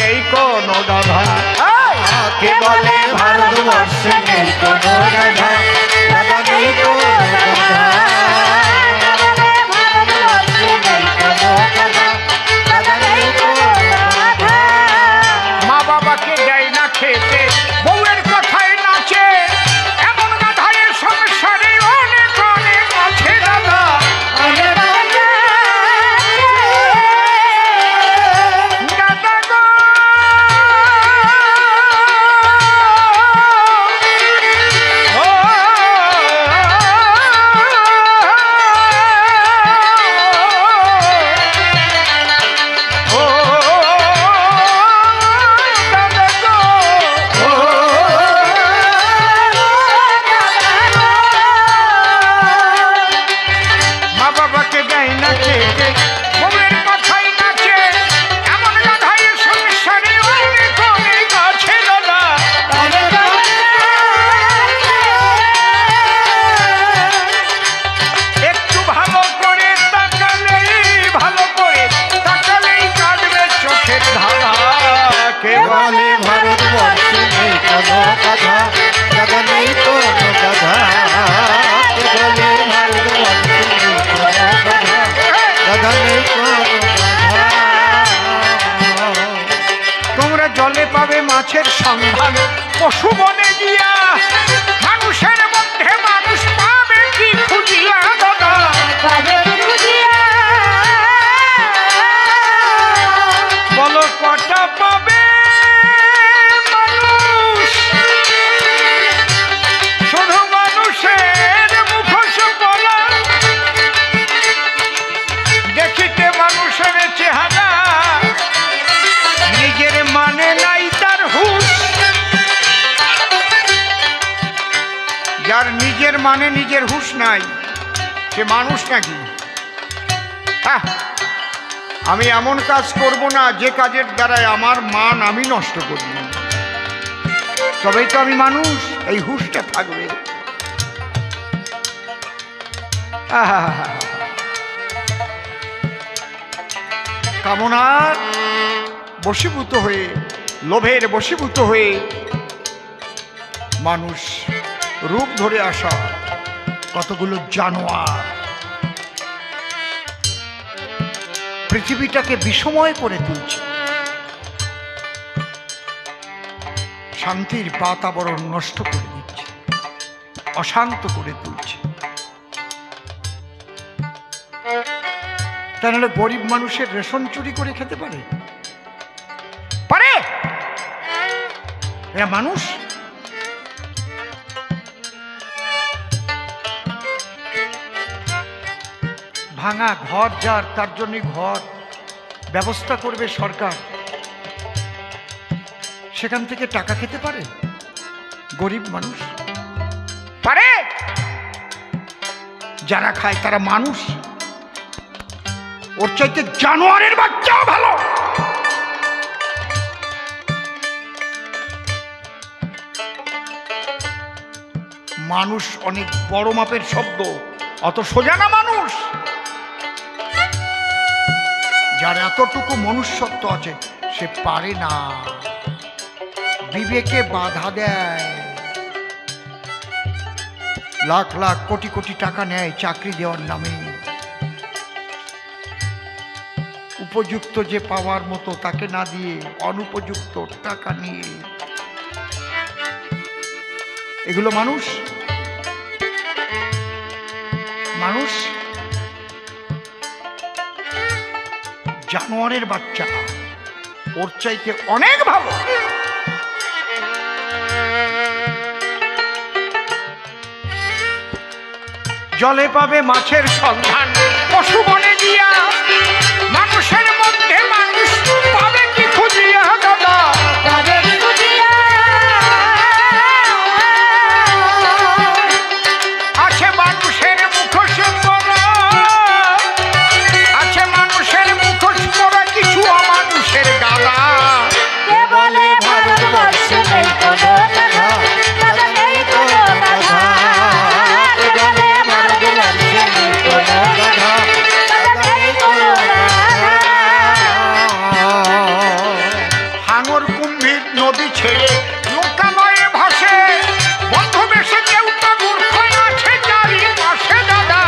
নেই কোনো গাধা। কে বলে ভারতবর্ষে নেই কোনো গাধা, গাধা নেই কোনো গাধা, ভারতবর্ষে নেই কোনো গাধা, গাধা নেই কোনো গাধা। মা বাবাকে দেয় না খেতে, বউয়ের কথায় নাচে, এমন গাধায় সংসারে অনেক অনেক আছে দাদা। জলে পাবে মাছের সন্ধান, পশু বনে দিয়া মানুষের মধ্যে মানুষ পাবে কি খুঁজিয়া দাদা। বলো কটা পাবে মানুষ, শুধু মানুষের মুখোশ বলা, দেখিতে মানুষের চেহারা, নিজের মানে নাই তার হুঁশ। যার নিজের মানে নিজের হুঁশ নাই সে মানুষ নাকি? আমি এমন কাজ করব না যে কাজের দ্বারায় আমার মান আমি নষ্ট করি, তবেই তো আমি মানুষ, এই হুঁশটা থাকবে। কামনার বশীভূত হয়ে, লোভের বশীভূত হয়ে মানুষ রূপ ধরে আসা কতগুলো জানোয়ার পৃথিবীটাকে বিষময় করে তুলছে, শান্তির বাতাবরণ নষ্ট করে দিচ্ছে, অশান্ত করে তুলছে। তাহলে গরিব মানুষের রেশন চুরি করে খেতে পারে? পারে? এরা মানুষ? ভাঙা ঘর যার, তার জন্য ঘর ব্যবস্থা করবে সরকার, সেখান থেকে টাকা খেতে পারে গরিব মানুষ? পারে? যারা খায় তারা মানুষ, ওর চাইতে জানোয়ারের বাচ্চাও ভালো। মানুষ অনেক বড় মাপের শব্দ, অত সোজা না মানুষ। যার এতটুকু মনুষ্যত্ব আছে সে পারে না, বিবেকে বাধা দেয়, লাখ লাখ কোটি কোটি টাকা নেয় চাকরি দেওয়ার নামে, উপযুক্ত যে পাওয়ার মতো তাকে না দিয়ে অনুপযুক্ত টাকা নিয়ে। এগুলো মানুষ? মানুষ? জানোয়ারের বাচ্চা, ওর চাইতে অনেক ভালো। জলে পাবে মাছের সন্ধান, পশু বনে গিয়া মানুষের মধ্যে মানুষ পাবে কি খুঁজিয়া দাদা। আছে মানুষের মুখোশ পরা, আছে মানুষের মুখোশ পরা কিছু অমানুষের গাদা। কে বলে ভারতবর্ষে নেই কোনো গাধা, গাধা নেই কোনো গাধা, কে বলে ভারতবর্ষে নেই কোনো গাধা, গাধা নেই কোনো গাধা। হাঙর কুম্ভীর নদী ছেড়ে লোকালয়ে ভাসে, বন্ধু বেশে কেউ তো মূর্খ আছে যারই পাশে দাদা।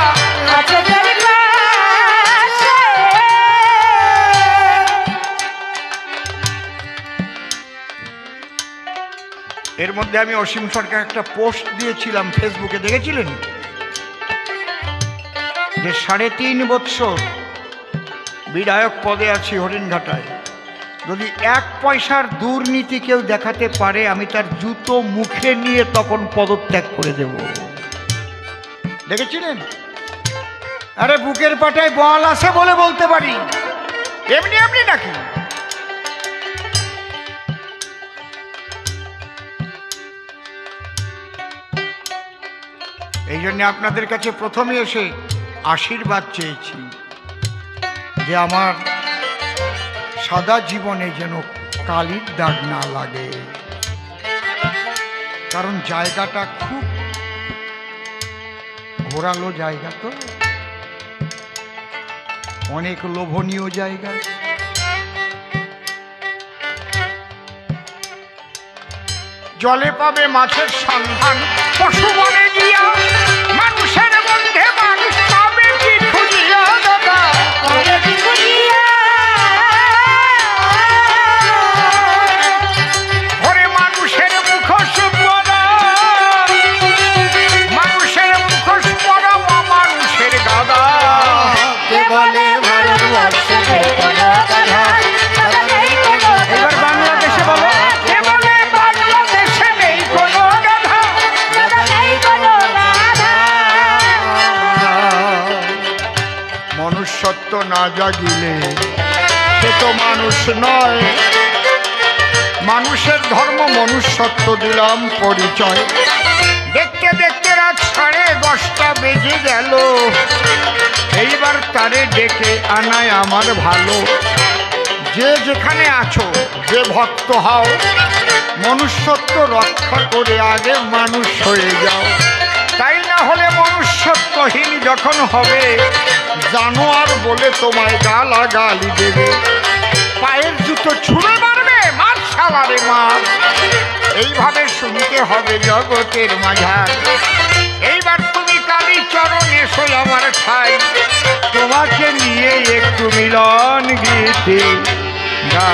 আছে যারই পাশে। এর মধ্যে আমি অসীম সরকার একটা পোস্ট দিয়েছিলাম ফেসবুকে, দেখেছিলেন? যে 3.5 বৎসর বিধায়ক পদে আছি হরিণঘাটায়, যদি 1 পয়সার দুর্নীতি কেউ দেখাতে পারে আমি তার জুতো মুখে নিয়ে তখন পদত্যাগ করে দেব। দেখেছিলেন? আরে বুকের পাটায় বল আছে বলে বলতে পারি, এমনি এমনি নাকি? এই জন্য আপনাদের কাছে প্রথমে এসে আশীর্বাদ চেয়েছি যে আমার সাদা জীবনে যেন কালির দাগ না লাগে, কারণ জায়গাটা খুব ঘোরালো জায়গা, তো অনেক লোভনীয় জায়গা। জলে পাবে মাছের সন্ধান, পশু বনে গিয়া মানুষের মধ্যে মানুষ পাবে কি খুঁজিয়া দাদা। পাবে কি খুঁজিয়া। ওরে মানুষের মুখোশ পরা, মানুষের মুখোশ পরা মানুষের গাদা। কে বলে ভারতবর্ষে নেই কোনো গাধা, দাদা নেই কোনো গাধা। এবার বাংলাদেশে বলো, কে বলে বাংলাদেশে নেই কোনো গাধা, দাদা নেই কোনো গাধা। মনুষ্যত্ব না জাগিলে সে তো মানুষ নয়। মানুষের ধর্ম মনুষ্যত্ব দিলাম পরিচয়। দেখতে দেখতে রাত 10:30 বেজে গেল, এইবার তারে ডেকে আনায় আমার ভালো। যে যেখানে আছো, যে ভক্ত হও, মনুষ্যত্ব রক্ষা করে আগে মানুষ হয়ে যাও। তাই না হলে মনুষ্যত্বহীন যখন হবে, জানোয়ার বলে তোমায় গালাগালি দেবে, পায়ের জুতো ছুঁড়ে মারবে, মার শালারে মার। এইভাবে শুনতে হবে জগতের মাঝার। এইবার তুমি কালী চরণ এসো আমার ঠাই, তোমাকে নিয়ে একটু মিলন গীতি গা।